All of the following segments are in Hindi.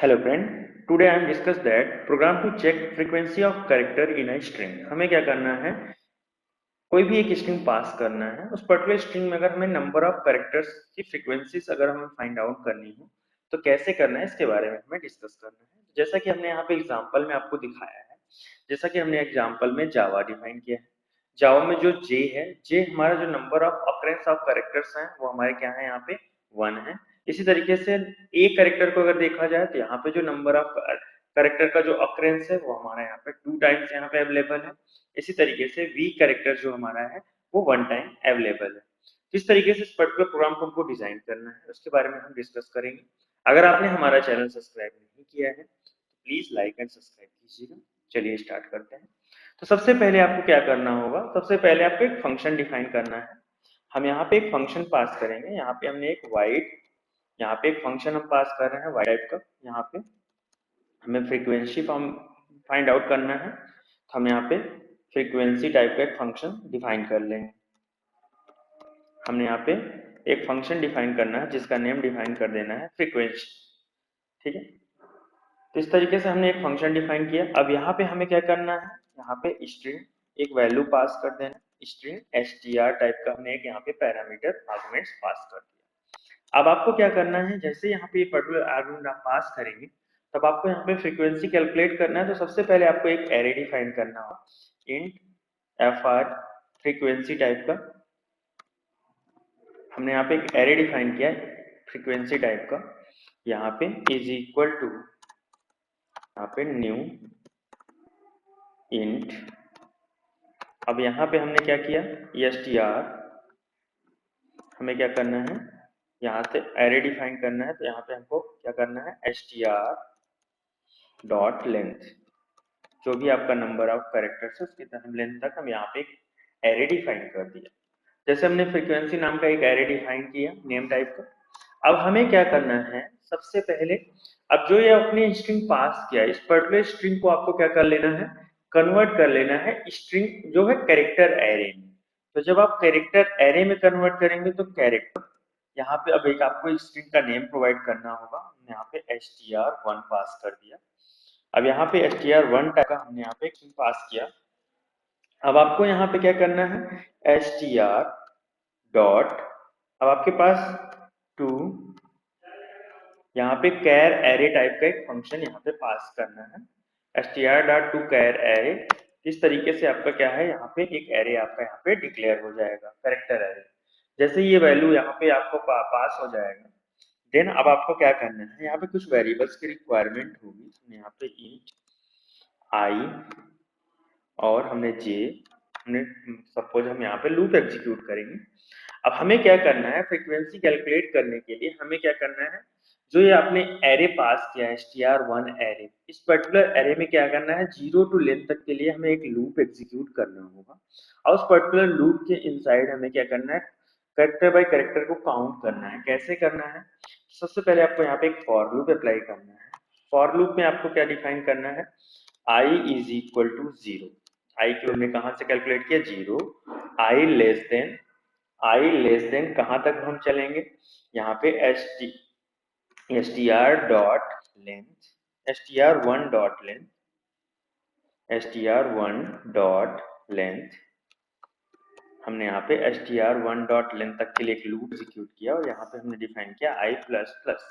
Hello friend, today I am discuss that program to check frequency of character in a string। हमें क्या करना है, कोई भी एक स्ट्रिंग पास करना है। उस पर्टिकुलर स्ट्रिंग में अगर हमें नंबर ऑफ कैरेक्टर्स की फ्रीक्वेंसीज अगर हमें फाइंड आउट करनी हो तो कैसे करना है, इसके बारे में हमें डिस्कस करना है। जैसा कि हमने यहाँ पे एग्जांपल में आपको दिखाया है, जैसा कि हमने एग्जांपल में जावा डिफाइन किया है। जावा में जो जे है, जे हमारा जो number of occurrence of characters हैं वो हमारे क्या है, यहाँ पे 1 है। इसी तरीके से एक कैरेक्टर को अगर देखा जाए तो यहाँ पे जो नंबर ऑफ कैरेक्टर का जो ऑकरेंस है वो हमारा यहाँ पे 2 टाइम्स यहाँ पे अवेलेबल है। इसी तरीके से वी कैरेक्टर जो हमारा है वो 1 टाइम अवेलेबल है। किस तरीके से इस पर्टिकुलर प्रोग्राम को हमको डिजाइन करना है उसके बारे में हम डिस्कस करेंगे। अगर आपने हमारा चैनल सब्सक्राइब नहीं किया है तो प्लीज लाइक एंड सब्सक्राइब कीजिएगा। चलिए स्टार्ट करते हैं। तो सबसे पहले आपको क्या करना होगा, सबसे पहले आपको एक फंक्शन डिफाइन करना है। हम यहाँ पे एक फंक्शन पास करेंगे। यहाँ पे हमने एक वाइड, यहाँ पे एक फंक्शन हम पास कर रहे हैं वाइड टाइप का। यहाँ पे हमें फ्रीक्वेंसी फाइंड आउट करना है, तो हम यहाँ पे फ्रीक्वेंसी टाइप का एक फंक्शन डिफाइन कर लेंगे। हमने यहाँ पे एक फंक्शन डिफाइन करना है जिसका नेम डिफाइन कर देना है फ्रीक्वेंसी। ठीक है, तो इस तरीके से हमने एक फंक्शन डिफाइन किया। अब यहाँ पे हमें क्या करना है, यहाँ पे स्ट्रिंग एक वैल्यू पास कर देना। स्ट्रिंग str टाइप का हमने एक यहाँ पे पैरामीटर आर्गुमेंट्स पास कर दिया। अब आपको क्या करना है, जैसे यहाँ पे ये पर्टिकुलर आर्गुमेंट आप पास करेंगे तब आपको यहाँ पे फ्रीक्वेंसी कैलकुलेट करना है। तो सबसे पहले आपको एक एरे डिफाइन करना होगा, इंट fr फ्रीक्वेंसी टाइप का। हमने यहाँ पे एक एरे डिफाइन किया है फ्रीक्वेंसी टाइप का। यहाँ पे इज इक्वल टू, यहाँ पे न्यू इंट। अब यहाँ पे हमने क्या किया, str हमें क्या करना है, यहाँ से एरे डिफाइन करना है। तो यहाँ पे हमको क्या करना है, str डॉट लेंथ, जो भी आपका नंबर ऑफ कैरेक्टर्स है उसकी हम लेंथ तक हम यहाँ पे एक एरे डिफाइन कर दिया। जैसे हमने फ्रीक्वेंसी नाम का एक एरे डिफाइन किया नेम टाइप का। अब हमें क्या करना है, सबसे पहले अब जो ये अपनी स्ट्रिंग पास किया, इस पर्टिकुलर स्ट्रिंग को आपको क्या कर लेना है, कन्वर्ट कर लेना है स्ट्रिंग जो है कैरेक्टर एरे में। तो जब आप कैरेक्टर एरे में कन्वर्ट करेंगे तो कैरेक्टर, यहाँ पे अब एक आपको स्ट्रिंग का नेम प्रोवाइड करना होगा। हमने यहाँ पे str1 पास कर दिया। अब यहाँ पे str1 का हमने यहाँ पे स्ट्रिंग पास किया। अब आपको यहाँ पे क्या करना है, str डॉट, अब आपके पास टू, यहाँ पे कैर एरे टाइप का एक फंक्शन यहाँ पे पास करना है, str dot to char array. इस तरीके से आपका क्या है, यहाँ पे एक एरे आपका यहाँ पे डिक्लेयर हो जाएगा, कैरेक्टर एरे। जैसे ये वैल्यू यहाँ पे आपको पास हो जाएगा, देन अब आपको क्या करना है, यहाँ पे कुछ वेरिएबल्स की रिक्वायरमेंट होगी। यहाँ पे इंट आई और हमने जे, हमने सपोज हम यहाँ पे लूप एग्जीक्यूट करेंगे। अब हमें क्या करना है, फ्रीक्वेंसी कैलकुलेट करने के लिए हमें क्या करना है, जो ये आपने एरे पास किया है str1 एरे, इस पर्टिकुलर एरे में क्या करना है, 0 टू लेंथ तक के लिए हमें एक लूप एग्जीक्यूट करना होगा। और उस पर्टिकुलर लूप के इनसाइड हमें क्या करना है, कैरेक्टर बाय कैरेक्टर को काउंट करना है। कैसे करना है, सबसे पहले आपको यहाँ पे एक फॉर लूप अप्लाई करना है। फॉर लूप में आपको क्या डिफाइन करना है, i इज इक्वल टू 0। आई की हमने कहाँ से कैलकुलेट किया, 0। आई लेस देन, आई लेस देन कहाँ तक हम चलेंगे, यहाँ पे str dot length, str1 dot length, str1 dot length. हमने यहाँ पे str1 डॉट लेंथ तक के लिए एक लूप एग्जीक्यूट किया और यहाँ पे हमने डिफाइन किया i प्लस प्लस।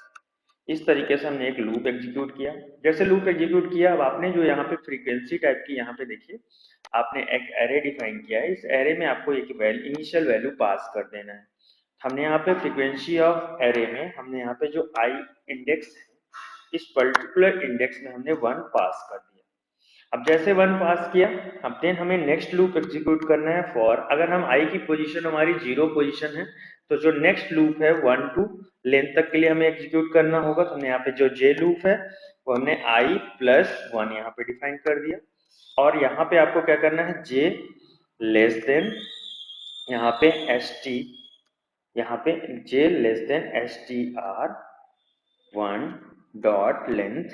इस तरीके से हमने एक लूप एग्जीक्यूट किया। जैसे लूप एग्जीक्यूट किया, अब आपने जो यहाँ पे फ्रीक्वेंसी टाइप की यहाँ पे देखिए आपने एक एरे डिफाइन किया है। इस एरे में आपको एक इनिशियल वैल्यू पास कर देना है। हमने यहाँ पे फ्रीक्वेंसी ऑफ एरे में हमने यहाँ पे जो आई इंडेक्स है, इस पर्टिकुलर इंडेक्स में हमने 1 पास कर दिया। अब जैसे 1 पास किया, अब देन हमें नेक्स्ट लूप एग्जीक्यूट करना है फॉर, अगर हम आई की पोजीशन हमारी 0 पोजीशन है तो जो नेक्स्ट लूप है 1 टू लेंथ तक के लिए हमें एग्जीक्यूट करना होगा। तो हमने यहाँ पे जो जे लूप है वो हमने आई प्लस 1 यहाँ पे डिफाइन कर दिया। और यहाँ पे आपको क्या करना है, जे लेस देन, यहाँ पे एस टी, यहाँ पे J less than str1 dot length.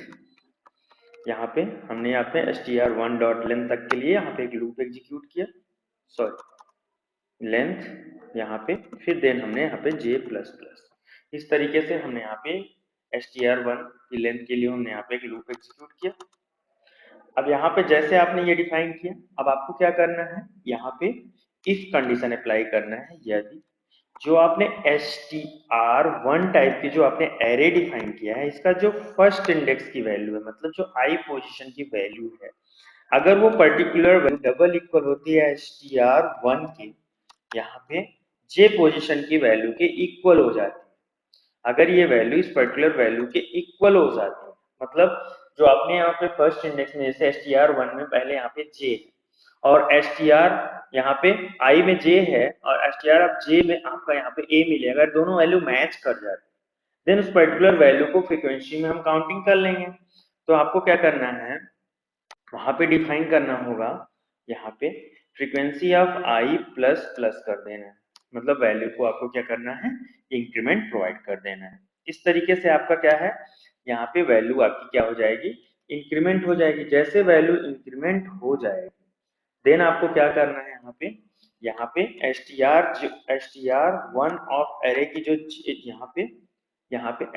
यहाँ पे हमने यहाँ पे str1 डॉट लेंथ तक के लिए यहाँ पे एक लूप एग्जीक्यूट किया, सॉरी लेंथ यहाँ पे, फिर देन हमने यहाँ पे j प्लस प्लस। इस तरीके से हमने यहाँ पे str1 की लेंथ के लिए हमने यहाँ पे एक लूप एग्जीक्यूट किया। अब यहाँ पे जैसे आपने ये डिफाइन किया, अब आपको क्या करना है, यहाँ पे इफ कंडीशन अप्लाई करना है। यदि जो आपने str1 टाइप की जो आपने एरे डिफाइन किया है, इसका जो फर्स्ट इंडेक्स की वैल्यू है, मतलब जो i पोजीशन की वैल्यू है, अगर वो पर्टिकुलर वैल्यू डबल इक्वल होती है str1 के, यहाँ पे j पोजीशन की वैल्यू के इक्वल हो जाती है। अगर ये वैल्यू इस पर्टिकुलर वैल्यू के इक्वल हो जाती है, मतलब जो आपने यहाँ पे फर्स्ट इंडेक्स में जैसे str1 में पहले यहाँ पे j है और str यहाँ पे i में j है और str अब j में आपका यहाँ पे a मिले, अगर दोनों वैल्यू मैच कर जाती है देन उस पर्टिकुलर वैल्यू को फ्रीक्वेंसी में हम काउंटिंग कर लेंगे। तो आपको क्या करना है, वहां पे डिफाइन करना होगा, यहाँ पे frequency of i plus plus कर देना है, मतलब वैल्यू को आपको क्या करना है, इंक्रीमेंट प्रोवाइड कर देना है। इस तरीके से आपका क्या है, यहाँ पे वैल्यू आपकी क्या हो जाएगी, इंक्रीमेंट हो जाएगी। जैसे वैल्यू इंक्रीमेंट हो जाएगी देन आपको क्या करना है, यहाँ पे str1 ऑफ एरे की जो यहाँ पे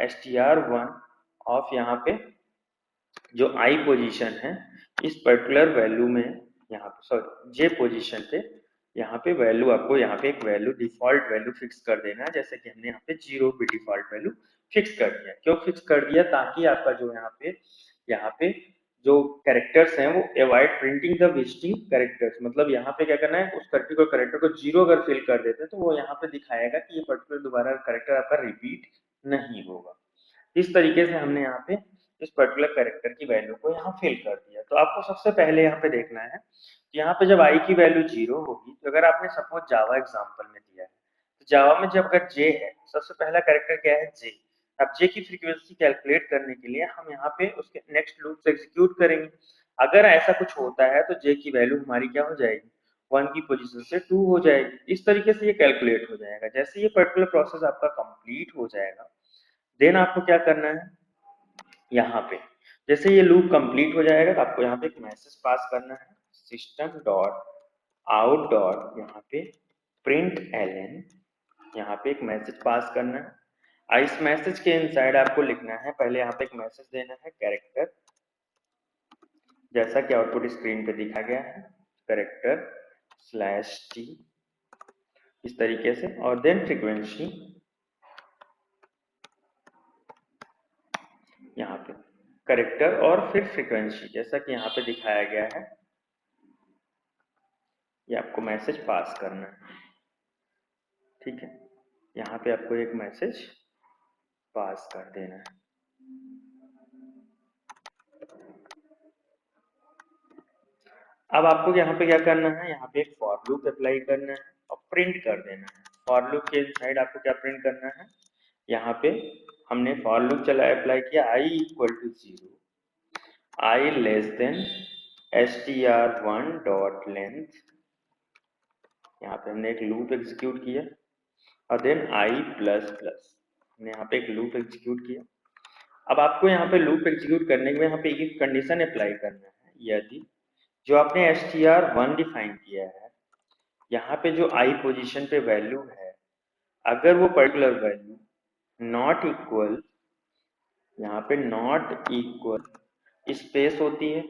str1 ऑफ यहाँ पे जो i पोजीशन है, इस पर्टिकुलर वैल्यू में यहाँ पे सॉरी j पोजीशन पे यहाँ पे वैल्यू आपको यहाँ पे एक वैल्यू डिफॉल्ट वैल्यू फिक्स कर देना है, जैसे कि हमने यहाँ पे 0 भी डिफॉल्ट वैल्यू फिक्स कर दिया। क्यों फिक्स कर दिया, ताकि आपका जो यहाँ पे जो कैरेक्टर्स हैं वो avoid printing the visiting characters, मतलब यहाँ पे क्या करना है, उस पर्टिकुलर कैरेक्टर को 0 अगर फिल कर देते हैं तो वो यहाँ पे दिखाएगा कि ये पर्टिकुलर दोबारा कैरेक्टर आपका रिपीट नहीं होगा। इस तरीके से हमने यहाँ पे इस पर्टिकुलर कैरेक्टर की वैल्यू को यहाँ फिल कर दिया। तो आपको सबसे पहले यहाँ पे देखना है कि यहाँ पे जब i की वैल्यू 0 होगी, तो अगर आपने सपोज जावा एग्जांपल में दिया है, तो जावा में जब अगर j है, सबसे पहला कैरेक्टर क्या है, j। अब j की फ्रीक्वेंसी कैलकुलेट करने के लिए हम यहाँ पे उसके नेक्स्ट लूप से एग्जीक्यूट करेंगे। अगर ऐसा कुछ होता है तो j की वैल्यू हमारी क्या हो जाएगी, 1 की पोजीशन से 2 हो जाएगी। इस तरीके से ये कैलकुलेट हो जाएगा। जैसे ये पर्टिकुलर प्रोसेस आपका कंप्लीट हो जाएगा देन आपको क्या करना है, यहाँ पे जैसे ये लूप कंप्लीट हो जाएगा तो आपको यहाँ पे एक मैसेज पास करना है, सिस्टम डॉट आउट डॉट यहाँ पे प्रिंट एलन, यहाँ पे एक मैसेज पास करना है। इस मैसेज के इनसाइड आपको लिखना है, पहले यहाँ पे एक मैसेज देना है कैरेक्टर, जैसा कि आउटपुट स्क्रीन पे दिखा गया है, कैरेक्टर /t इस तरीके से, और देन फ्रीक्वेंसी यहाँ पे कैरेक्टर और फिर फ्रीक्वेंसी, जैसा कि यहाँ पे दिखाया गया है, ये आपको मैसेज पास करना है। ठीक है, यहाँ पे आपको एक मैसेज पास कर देना है। अब आपको यहाँ पे क्या करना है, यहाँ पे एक फॉर लूप अप्लाई करना है और प्रिंट कर देना है। फॉर लूप के साइड आपको क्या प्रिंट करना है, यहाँ पे हमने फॉर लूप चला अप्लाई किया i equal to 0, i less than str1 dot length, यहाँ पे हमने एक लूप एग्जीक्यूट किया और देन i प्लस प्लस, हमने यहाँ पे एक लूप एग्जीक्यूट किया। अब आपको यहाँ पे लूप एग्जीक्यूट करने के लिए यहाँ पे एक कंडीशन अप्लाई करना है। यदि जो आपने str1 डिफाइन किया है, यहाँ पे जो i पोजीशन पे वैल्यू है, अगर वो पर्टिकुलर वैल्यू नॉट इक्वल, यहाँ पे नॉट इक्वल स्पेस होती है,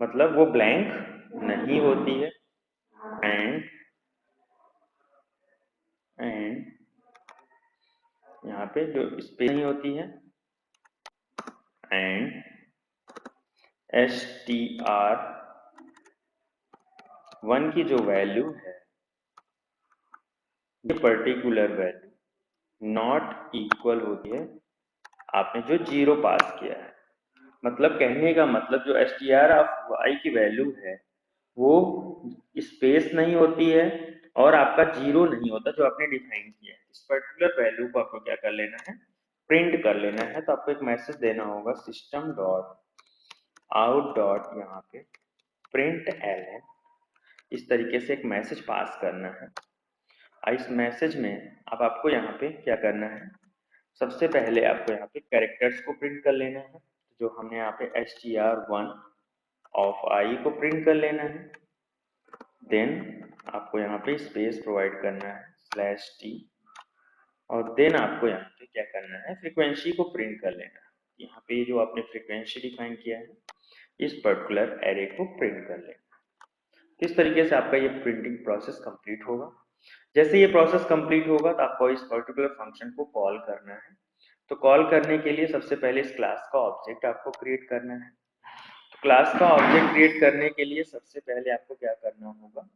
मतलब वो ब्लैंक नहीं होती है, एंड यहाँ पे जो स्पेस नहीं होती है, एंड str1 की जो वैल्यू है, ये पर्टिकुलर वैल्यू नॉट इक्वल होती है आपने जो 0 पास किया है। मतलब कहने का मतलब जो str ऑफ y की वैल्यू है वो स्पेस नहीं होती है और आपका 0 नहीं होता जो आपने डिफाइन किया है। इस पर्टिकुलर वैल्यू को आपको क्या कर लेना है, प्रिंट कर लेना है। तो आपको एक मैसेज देना होगा, सिस्टम डॉट आउट डॉट यहाँ पे प्रिंट एलन, इस तरीके से एक मैसेज पास करना है। इस मैसेज में अब आपको यहाँ पे क्या करना है, सबसे पहले आपको यहाँ पे कैरेक्टर्स को प्रिंट कर लेना है, जो हमने यहाँ पे str1 ऑफ i को प्रिंट कर लेना है। देन आपको यहाँ पे स्पेस प्रोवाइड करना है /t, और देन आपको यहाँ पे क्या करना है, फ्रीक्वेंसी को प्रिंट कर लेना है। यहाँ पे जो आपने फ्रीक्वेंसी डिफाइन किया है, इस पर्टिकुलर एरे को प्रिंट कर लेना। इस तरीके से आपका ये प्रिंटिंग प्रोसेस कंप्लीट होगा। जैसे ये प्रोसेस कंप्लीट होगा तो आपको इस पर्टिकुलर फंक्शन को कॉल करना है। तो कॉल करने के लिए सबसे पहले इस क्लास का ऑब्जेक्ट आपको क्रिएट करना है। तो क्लास का ऑब्जेक्ट क्रिएट करने के लिए सबसे पहले आपको क्या करना होगा,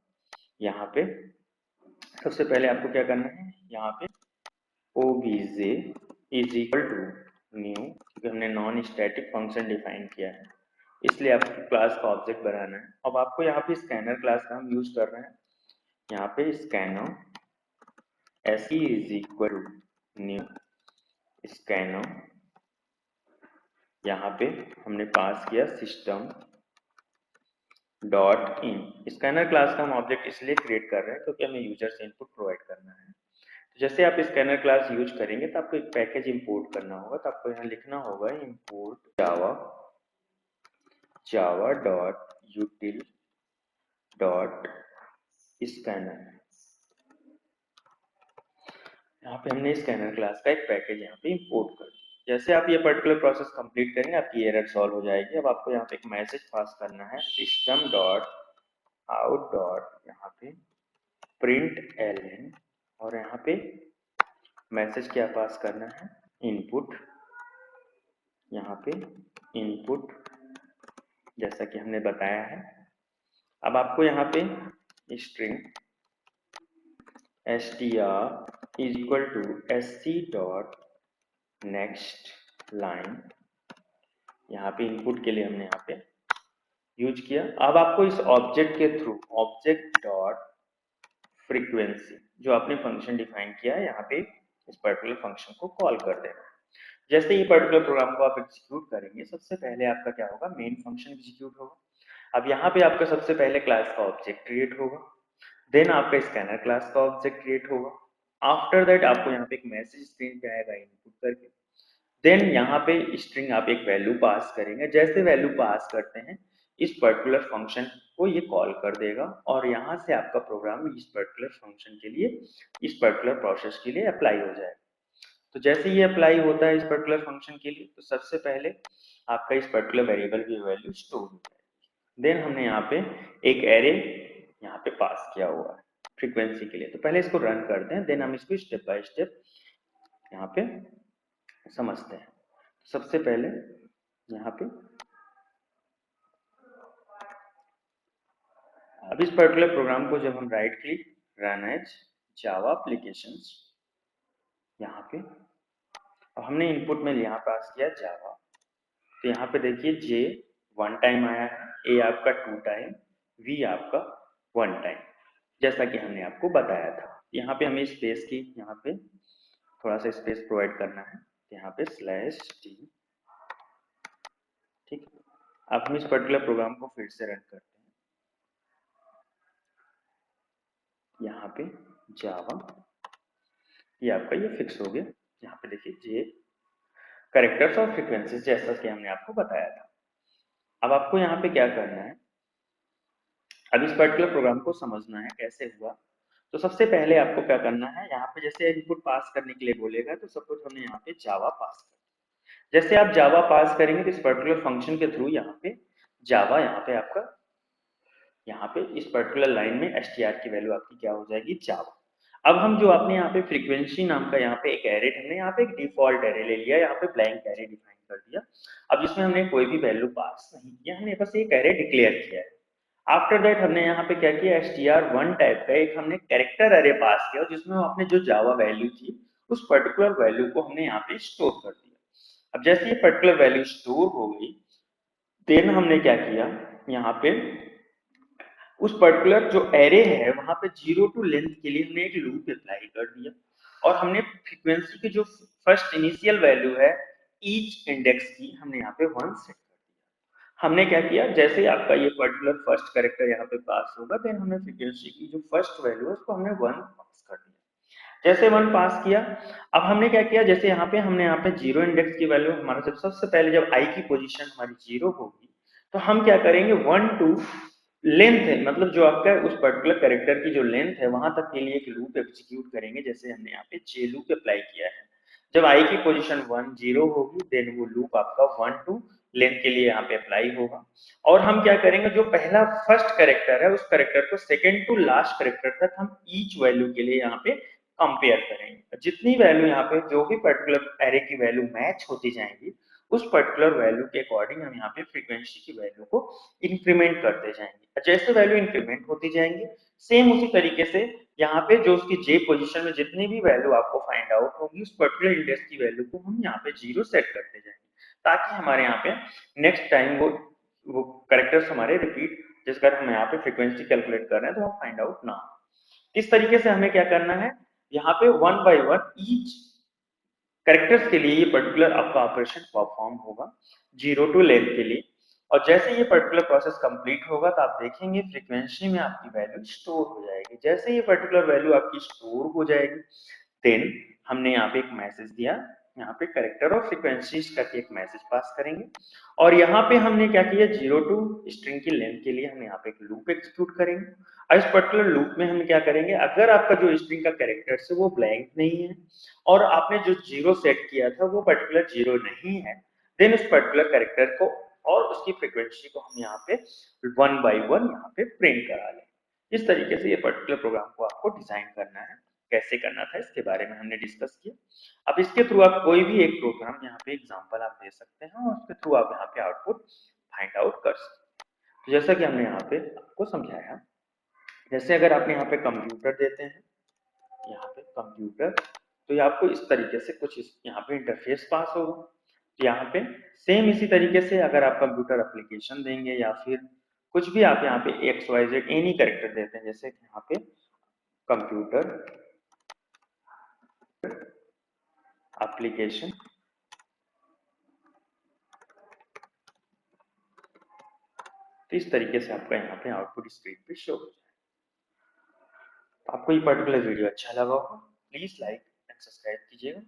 यहाँ पे सबसे पहले आपको क्या करना है, यहाँ पे obj is equal to new, क्योंकि हमने नॉन स्टैटिक फंक्शन डिफाइन किया है इसलिए आपको क्लास का ऑब्जेक्ट बनाना है। अब आपको यहाँ पे स्कैनर क्लास का हम यूज कर रहे हैं। यहाँ पे scanner se is equal to new scanner, यहाँ पे हमने पास किया system dot in. Scanner class का हम ऑब्जेक्ट इसलिए क्रिएट कर रहे हैं क्योंकि हमें यूजर से इनपुट प्रोवाइड करना है। तो जैसे आप स्कैनर क्लास यूज करेंगे तो आपको एक पैकेज इंपोर्ट करना होगा। तो आपको यहाँ लिखना होगा import Java dot यूटिल dot scanner. यहाँ पे हमने स्कैनर क्लास का एक पैकेज यहाँ पे इंपोर्ट कर दिया। जैसे आप ये पर्टिकुलर प्रोसेस कंप्लीट करेंगे आपकी एरर सॉल्व हो जाएगी। अब आपको यहाँ पे एक मैसेज पास करना है, सिस्टम डॉट आउट डॉट यहाँ पे प्रिंट एलएन, और यहाँ पे मैसेज क्या पास करना है, इनपुट, यहाँ पे इनपुट जैसा कि हमने बताया है। अब आपको यहाँ पे string str is equal to sc dot next line, यहाँ पे इनपुट के लिए हमने यहाँ पे यूज किया। अब आपको इस ऑब्जेक्ट के थ्रू ऑब्जेक्ट डॉट फ्रीक्वेंसी जो आपने फंक्शन डिफाइन किया है यहाँ पे इस पर्टिकुलर फंक्शन को कॉल कर देना। जैसे ये पर्टिकुलर प्रोग्राम को आप एग्जीक्यूट करेंगे सबसे पहले आपका क्या होगा, मेन फंक्शन एग्जीक्यूट होगा। अब यहाँ पे आपका सबसे पहले क्लास का ऑब्जेक्ट क्रिएट होगा, देन आपका स्कैनर क्लास का ऑब्जेक्ट क्रिएट होगा। आफ्टर दैट आपको यहाँ पे एक मैसेज स्क्रीन पे आएगा इनपुट करके, देन यहाँ पे स्ट्रिंग आप एक वैल्यू पास करेंगे। जैसे वैल्यू पास करते हैं इस पर्टिकुलर फंक्शन को ये कॉल कर देगा और यहाँ से आपका प्रोग्राम इस पर्टिकुलर फंक्शन के लिए, इस पर्टिकुलर प्रोसेस के लिए अप्लाई हो जाएगा। तो जैसे ये अप्लाई होता है इस पर्टिकुलर फंक्शन के लिए तो सबसे पहले आपका इस पर्टिकुलर वेरिएबल की वैल्यू स्टोर हो जाएगी। देन हमने यहाँ पे एक एरे यहाँ पे पास किया हुआ है फ्रीक्वेंसी के लिए। तो पहले इसको रन करते हैं, देन हम इसको स्टेप बाय स्टेप यहाँ पे समझते हैं। सबसे पहले यहाँ पे अब इस पर्टिकुलर प्रोग्राम को जब हम राइट क्लिक रन एज जावा एप्लीकेशंस, यहाँ पे अब हमने इनपुट में यहाँ पास किया जावा। तो यहाँ पे देखिए जे 1 टाइम आया है, ए आपका 2 टाइम, वी आपका 1 टाइम, जैसा कि हमने आपको बताया था। यहाँ पे हमें स्पेस की यहाँ पे थोड़ा सा स्पेस प्रोवाइड करना है, यहाँ पे /t। ठीक है, अब हम इस पर्टिकुलर प्रोग्राम को फिर से रन करते हैं। यहाँ पे जावा ये आपका ये फिक्स हो गया। यहाँ पे देखिए जे कैरेक्टर्स और फ्रीक्वेंसीज जैसा कि हमने आपको बताया था। अब आपको यहाँ पे क्या करना है, अब इस पर्टिकुलर प्रोग्राम को समझना है कैसे हुआ। तो सबसे पहले आपको क्या करना है, यहाँ पे जैसे इनपुट पास करने के लिए बोलेगा तो सपोज हमने यहाँ पे जावा पास कर, जैसे आप जावा पास करेंगे तो इस पर्टिकुलर फंक्शन के थ्रू यहाँ पे जावा यहाँ पे आपका यहाँ पे इस पर्टिकुलर लाइन में str की वैल्यू आपकी क्या हो जाएगी, जावा। अब हम जो आपने यहाँ पे फ्रीक्वेंसी नाम का यहाँ पे एक एरे, हमने यहाँ पे एक डिफॉल्ट एरे ले लिया, यहाँ पे ब्लैंक एरे डिफाइन कर दिया। अब इसमें हमने कोई भी वैल्यू पास नहीं किया, हमने बस एक एरे डिक्लेयर किया है। आफ्टर दैट हमने यहाँ पे क्या किया, str1 टाइप का एक हमने कैरेक्टर एरे पास किया जिसमें आपने जो जावा वैल्यू थी उस पर्टिकुलर वैल्यू को हमने यहाँ पे स्टोर कर दिया। अब जैसे ये पर्टिकुलर वैल्यू स्टोर हो गई, देन हमने क्या किया, यहाँ पे उस पर्टिकुलर जो एरे है वहां पे 0 टू लेंथ के लिए हमने एक लूप अप्लाई कर दिया और हमने फ्रीक्वेंसी की जो फर्स्ट इनिशियल वैल्यू है ईच इंडेक्स की हमने यहाँ पे 1 सेट कर दिया। हमने क्या किया, जैसे आपका ये पर्टिकुलर फर्स्ट कैरेक्टर यहाँ पे पास होगा देन हमने फ्रीक्वेंसी की जो फर्स्ट वैल्यू है उसको हमने 1 पास कर दिया। जैसे 1 पास किया, अब हमने क्या किया, जैसे यहाँ पे हमने यहाँ पे 0 इंडेक्स की वैल्यू हमारा जब सबसे पहले जब आई की पोजीशन हमारी 0 होगी तो हम क्या करेंगे 1 टू लेंथ है, मतलब जो आपका उस पर्टिकुलर कैरेक्टर की जो लेंथ है वहां तक के लिए एक लूप एग्जीक्यूट करेंगे। जैसे हमने यहाँ पे जे लूप अप्लाई किया है, जब i की पोजीशन 1 0 होगी देन वो लूप आपका 1 टू लेंथ के लिए यहाँ पे अप्लाई होगा। और हम क्या करेंगे, जो पहला फर्स्ट कैरेक्टर है उस कैरेक्टर को सेकंड टू लास्ट कैरेक्टर तक हम ईच वैल्यू के लिए यहाँ पे कंपेयर करेंगे। जितनी वैल्यू यहाँ पे जो भी पर्टिकुलर एरे की वैल्यू मैच होती जाएंगी उस पर्टिकुलर वैल्यू के अकॉर्डिंग हम यहाँ पे फ्रीक्वेंसी की वैल्यू को इंक्रीमेंट करते जाएंगे। जैसे वैल्यू इंक्रीमेंट होती जाएंगी सेम उसी तरीके से यहाँ पे जो उसकी जे पोजीशन में जितनी भी वैल्यू आपको फाइंड आउट होगी उस पर्टिकुलर इंडेक्स की वैल्यू को हम यहाँ पे 0 सेट करते जाएंगे ताकि हमारे यहाँ पे नेक्स्ट टाइम वो करेक्टर्स हमारे रिपीट, जिस अगर हम यहाँ पे फ्रीक्वेंसी कैलकुलेट कर रहे हैं तो हम फाइंड आउट ना हो। इस तरीके से हमें क्या करना है, यहाँ पे 1 बाय 1 ईच कैरेक्टर्स के लिए ये पर्टिकुलर आपका ऑपरेशन परफॉर्म होगा 0 टू लेंथ के लिए। और जैसे ये पर्टिकुलर प्रोसेस कंप्लीट होगा तो आप देखेंगे फ्रीक्वेंसी में आपकी वैल्यू स्टोर हो जाएगी। जैसे ये पर्टिकुलर वैल्यू आपकी स्टोर हो जाएगी देन हमने यहाँ पे एक मैसेज दिया, यहाँ पे करेक्टर और फ्रीक्वेंसीज करके एक मैसेज पास करेंगे। और यहाँ पे हमने क्या किया, 0 टू स्ट्रिंग की लेंथ के लिए हम यहाँ पे एक लूप एग्जीक्यूट करेंगे। और इस पर्टिकुलर लूप में हम क्या करेंगे, अगर आपका जो स्ट्रिंग का कैरेक्टर है वो ब्लैंक नहीं है और आपने जो 0 सेट किया था वो पर्टिकुलर 0 नहीं है देन उस पर्टिकुलर कैरेक्टर को और उसकी फ्रीक्वेंसी को हम यहाँ पे 1 बाय 1 यहाँ पे प्रिंट करा लें। इस तरीके से ये पर्टिकुलर प्रोग्राम को आपको डिजाइन करना है। कैसे करना था इसके बारे में हमने डिस्कस किया। अब इसके थ्रू आप कोई भी एक प्रोग्राम यहाँ पे एग्जांपल आप दे सकते हैं और उसके थ्रू आप यहाँ पे आउटपुट फाइंड आउट कर सकते हैं। तो जैसा कि हमने यहाँ पे आपको समझाया, जैसे अगर आपने यहाँ पे कंप्यूटर देते हैं, यहाँ पे कंप्यूटर, तो ये आपको इस तरीके से कुछ यहाँ पे इंटरफेस पास होगा। तो यहाँ पे सेम इसी तरीके से अगर आप कंप्यूटर एप्लीकेशन देंगे या फिर कुछ भी आप यहाँ पे X Y Z any character देते हैं, जैसे यहाँ पे कंप्यूटर एप्लीकेशन, तो इस तरीके से आपका यहाँ पे आउटपुट स्क्रीन पे शो हो जाए। आपको ये पर्टिकुलर वीडियो अच्छा लगा हो प्लीज लाइक एंड सब्सक्राइब कीजिएगा।